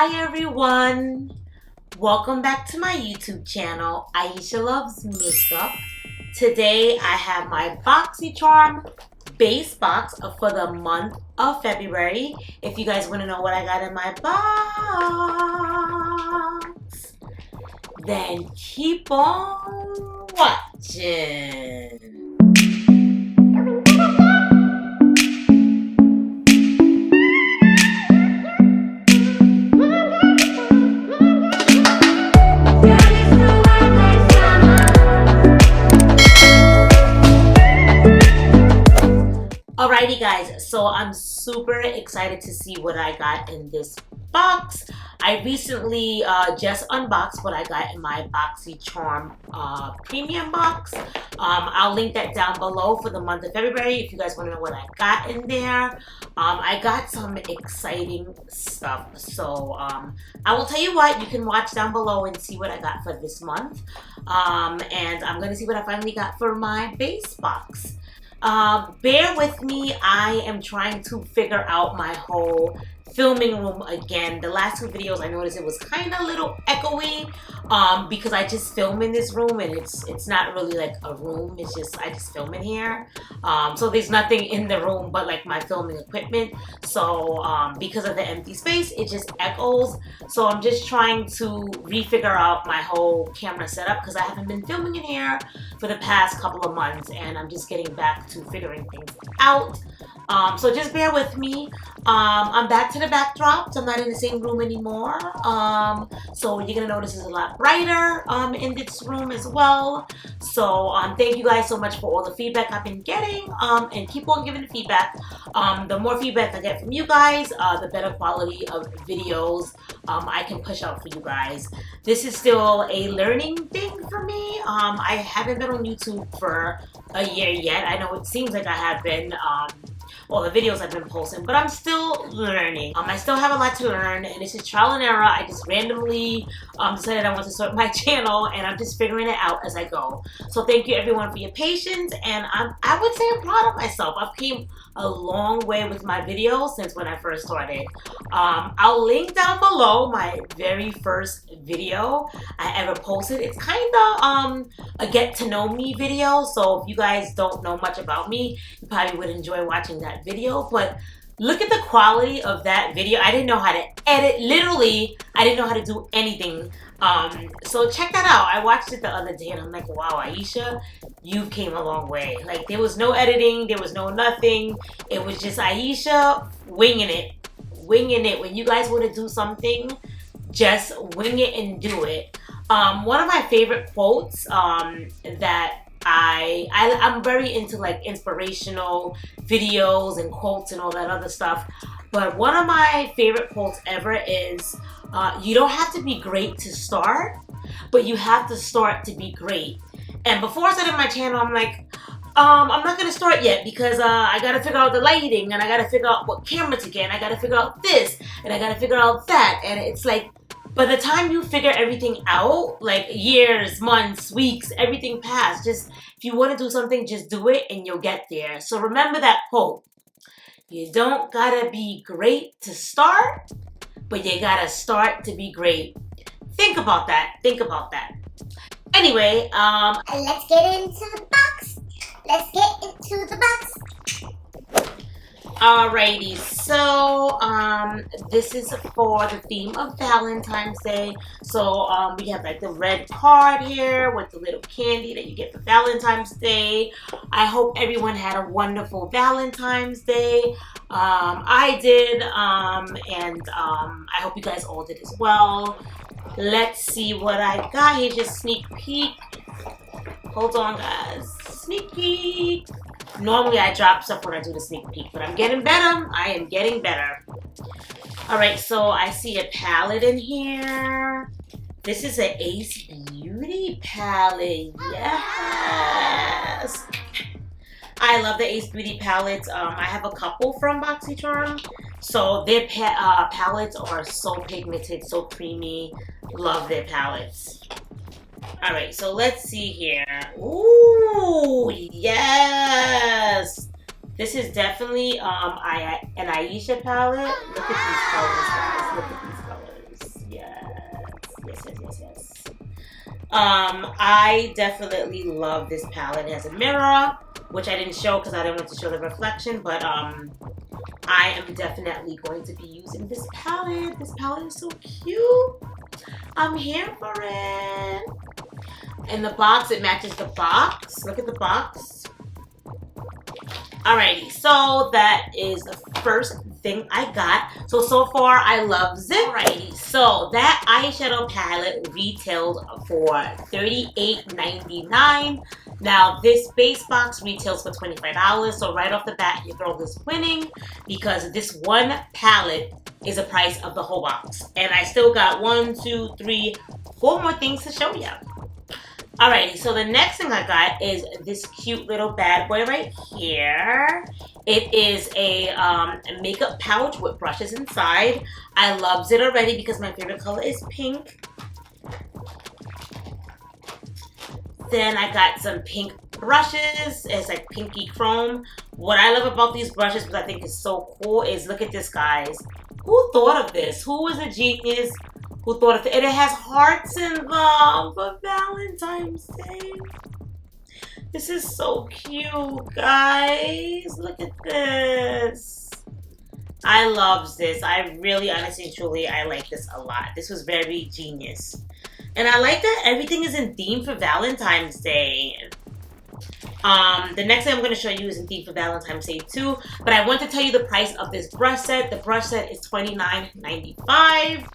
Hi everyone, welcome back to my YouTube channel, Ayesha Loves Makeup. Today I have my Boxycharm Base Box for the month of February. If you guys want to know what I got in my box, then keep on watching. Alrighty guys, so I'm super excited to see what I got in this box. I recently just unboxed what I got in my Boxycharm premium box. I'll link that down below for the month of February if you guys want to know what I got in there. I got some exciting stuff, so I will tell you what, you can watch down below and see what I got for this month. And I'm going to see what I finally got for my base box. Bear with me, I am trying to figure out my whole filming room again. The last two videos I noticed it was kind of a little echoey because I just film in this room and it's not really like a room, it's just I just film in here. So there's nothing in the room but like my filming equipment. So because of the empty space, it just echoes. So I'm just trying to refigure out my whole camera setup because I haven't been filming in here for the past couple of months and I'm just getting back to figuring things out. So just bear with me. I'm back to the backdrop, so I'm not in the same room anymore. So you're gonna notice it's a lot brighter in this room as well. So thank you guys so much for all the feedback I've been getting, and keep on giving the feedback. The more feedback I get from you guys, the better quality of videos I can push out for you guys. This is still a learning thing for me. I haven't been on YouTube for a year yet. I know it seems like I have been, all the videos I've been posting, but I'm still learning. I still have a lot to learn, and this is trial and error. I just randomly decided I want to start my channel, and I'm just figuring it out as I go. So thank you everyone for your patience, and I would say I'm proud of myself. I've came a long way with my videos since when I first started. I'll link down below my very first video I ever posted. It's kind of a get to know me video, so if you guys don't know much about me, you probably would enjoy watching that video. But look at the quality of that video. I didn't know how to edit. Literally, I didn't know how to do anything. So check that out. I watched it the other day and I'm like, wow, Ayesha, you came a long way. Like, there was no editing, there was no nothing. It was just Ayesha winging it. Winging it. When you guys want to do something, just wing it and do it. One of my favorite quotes that I'm very into like inspirational videos and quotes and all that other stuff. But one of my favorite quotes ever is, you don't have to be great to start, but you have to start to be great. And before I started my channel, I'm like, I'm not going to start yet because I got to figure out the lighting and I got to figure out what camera to get and I got to figure out this and I got to figure out that. And it's like, by the time you figure everything out, like years, months, weeks, everything passed. Just, if you want to do something, just do it and you'll get there. So remember that quote. You don't gotta be great to start, but you gotta start to be great. Think about that. Think about that. Anyway, let's get into the box. Let's get into the box. Alrighty, so this is for the theme of Valentine's Day. So we have like the red card here with the little candy that you get for Valentine's Day. I hope everyone had a wonderful Valentine's Day. I did, and I hope you guys all did as well. Let's see what I got here. Just sneak peek. Hold on, guys. Sneak peek. Normally I drop stuff when I do the sneak peek, but I'm getting better. I am getting better. Alright, so I see a palette in here. This is an Ace Beauty palette. Yes! I love the Ace Beauty palettes. I have a couple from Boxycharm. So their palettes are so pigmented, so creamy. Love their palettes. Alright, so let's see here. Ooh, yes! This is definitely an Ayesha palette. Look at these colors, guys. Look at these colors. I definitely love this palette. It has a mirror, which I didn't show because I didn't want to show the reflection, but I am definitely going to be using this palette. This palette is so cute. I'm here for it. And the box, it matches the box. Look at the box. Alrighty, so that is the first thing I got. So far I love it. Alrighty, so that eyeshadow palette retailed for $38.99. Now this base box retails for $25. So right off the bat, your girl is winning because this one palette is the price of the whole box. And I still got 1, 2, 3, 4 more things to show you. Alrighty, so the next thing I got is this cute little bad boy right here. It is a makeup pouch with brushes inside. I loved it already because my favorite color is pink. Then I got some pink brushes. It's like pinky chrome. What I love about these brushes, which I think is so cool, is look at this, guys. Who thought of this? Who was a genius? Who thought of it? And it has hearts in them for Valentine's Day. This is so cute, guys. Look at this. I love this. I really, honestly, truly, I like this a lot. This was very genius. And I like that everything is in theme for Valentine's Day. The next thing I'm going to show you is in theme for Valentine's Day too. But I want to tell you the price of this brush set. The brush set is $29.95.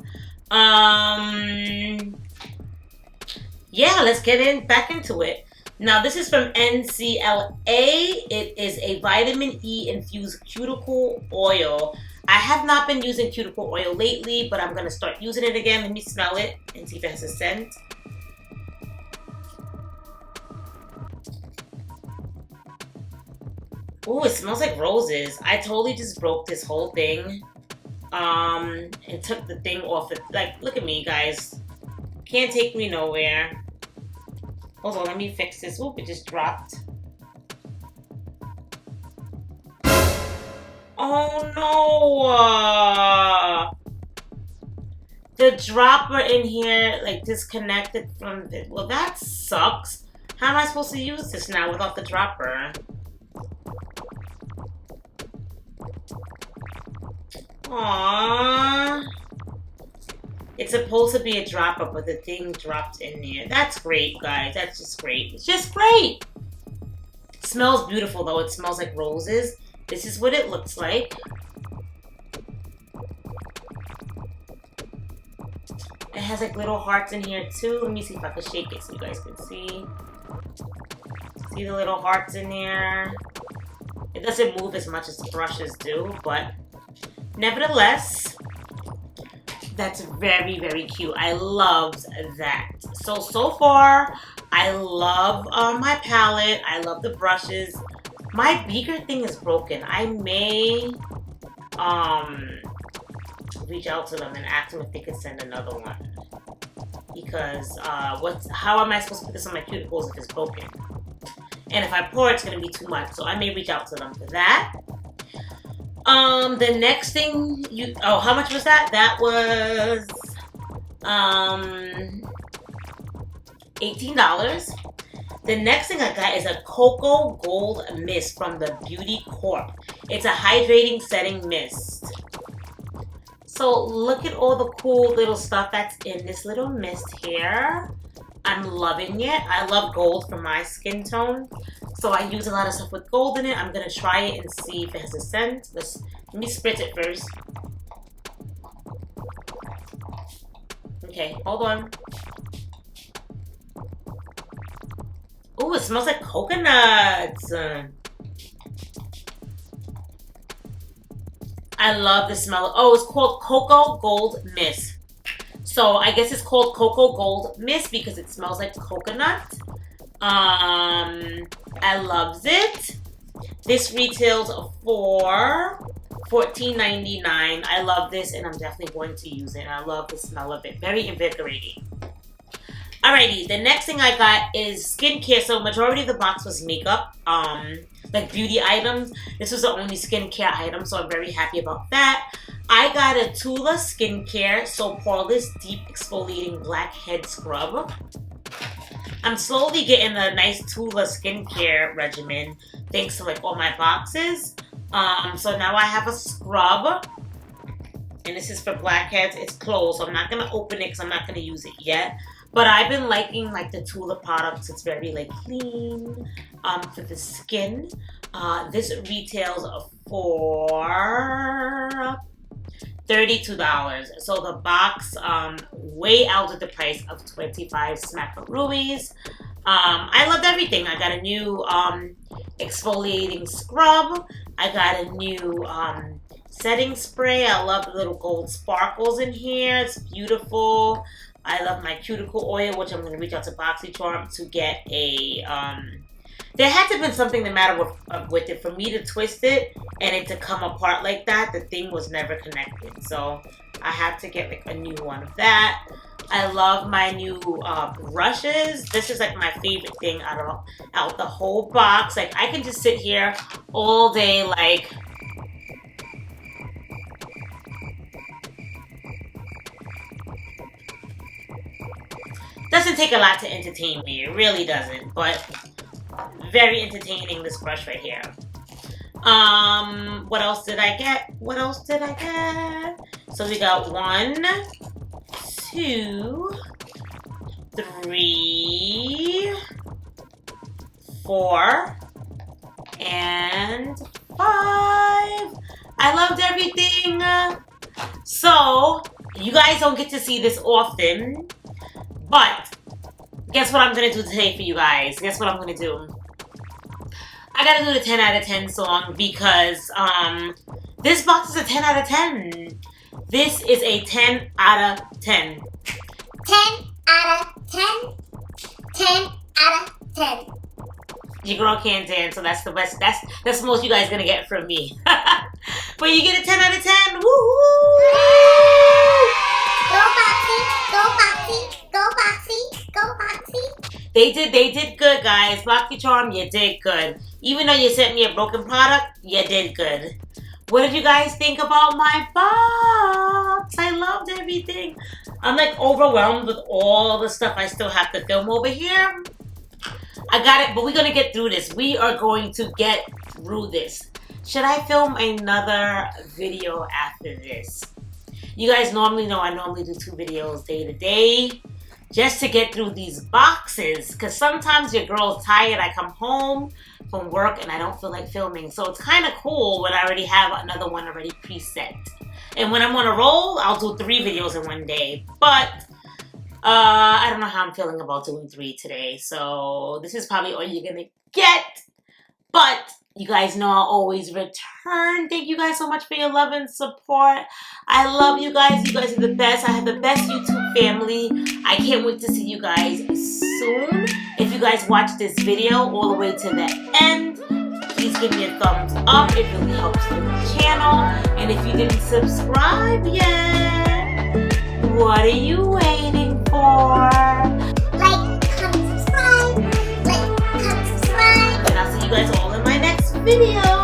Yeah, let's get back into it. Now, this is from NCLA. It is a vitamin E infused cuticle oil. I have not been using cuticle oil lately, but I'm going to start using it again. Let me smell it and see if it has a scent. Ooh, it smells like roses. I totally just broke this whole thing. And took the thing off. Like, look at me, guys. Can't take me nowhere. Hold on, let me fix this. Oop, it just dropped. Oh no! The dropper in here, like, disconnected from the... Well, that sucks. How am I supposed to use this now without the dropper? Aww. It's supposed to be a dropper, but the thing dropped in there. That's great, guys. That's just great. It's just great. It smells beautiful, though. It smells like roses. This is what it looks like. It has like little hearts in here, too. Let me see if I can shake it so you guys can see. See the little hearts in there? It doesn't move as much as the brushes do, but... nevertheless, that's very, very cute. I loved that. So far, I love my palette. I love the brushes. My beaker thing is broken. I may reach out to them and ask them if they could send another one. Because how am I supposed to put this on my cuticles if it's broken? And if I pour, it's going to be too much. So I may reach out to them for that. The next thing how much was that? That was, $18. The next thing I got is a Cocoa Gold Mist from the Beauty Corp. It's a hydrating setting mist. So look at all the cool little stuff that's in this little mist here. I'm loving it. I love gold for my skin tone. So I use a lot of stuff with gold in it. I'm going to try it and see if it has a scent. Let me spritz it first. Okay, hold on. Ooh, it smells like coconuts. I love the smell. Oh, it's called Cocoa Gold Mist. So I guess it's called Cocoa Gold Mist because it smells like coconut. I loves it. This retails for $14.99. I love this and I'm definitely going to use it. I love the smell of it. Very invigorating. Alrighty, the next thing I got is skincare. So majority of the box was makeup, like beauty items. This was the only skincare item, so I'm very happy about that. I got a Tula Skincare So Poreless Deep Exfoliating Blackhead Scrub. I'm slowly getting a nice Tula skincare regimen thanks to like all my boxes. So now I have a scrub, and this is for blackheads. It's closed, so I'm not gonna open it because I'm not gonna use it yet. But I've been liking like the Tula products. It's very like clean for the skin. This retails for $32. So the box way out of the price of 25 smackaroos. I loved everything. I got a new exfoliating scrub. I got a new setting spray. I love the little gold sparkles in here. It's beautiful. I love my cuticle oil, which I'm going to reach out to Boxycharm to get a there had to have been something the matter with it for me to twist it and it to come apart like that. The thing was never connected, so I have to get like a new one of that. I love my new brushes. This is like my favorite thing out the whole box. Like I can just sit here all day, like doesn't take a lot to entertain me. It really doesn't, but very entertaining, this brush right here. What else did I get? What else did I get? So we got 1, 2, 3, 4, and 5. I loved everything. So you guys don't get to see this often, but guess what I'm gonna do today for you guys? Guess what I'm gonna do? I gotta do the 10 out of 10 song because this box is a 10 out of 10. This is a 10 out of 10. 10 out of 10. 10 out of 10. Your girl can't dance, so that's the best. That's the most you guys gonna get from me. But you get a 10 out of 10. Woo-hoo! Go Boxy! Go Boxy! Go Boxy! Go Boxy! They did good, guys. Boxycharm, you did good. Even though you sent me a broken product, you did good. What did you guys think about my box? I loved everything. I'm like overwhelmed with all the stuff I still have to film over here. I got it, but we're gonna get through this. We are going to get through this. Should I film another video after this? You guys normally know I normally do 2 videos day to day just to get through these boxes, because sometimes your girl's tired. I come home from work and I don't feel like filming, so it's kind of cool when I already have another one already preset. And when I'm on a roll, I'll do 3 videos in one day, but I don't know how I'm feeling about doing 3 today, so this is probably all you're gonna get. But you guys know I'll always return. Thank you guys so much for your love and support. I love you guys. You guys are the best. I have the best YouTube family. I can't wait to see you guys soon. If you guys watch this video all the way to the end, please give me a thumbs up. It really helps the channel. And if you didn't subscribe yet, what are you waiting for? Like, comment, subscribe. Like, comment, subscribe. And I'll see you guys all in my next video.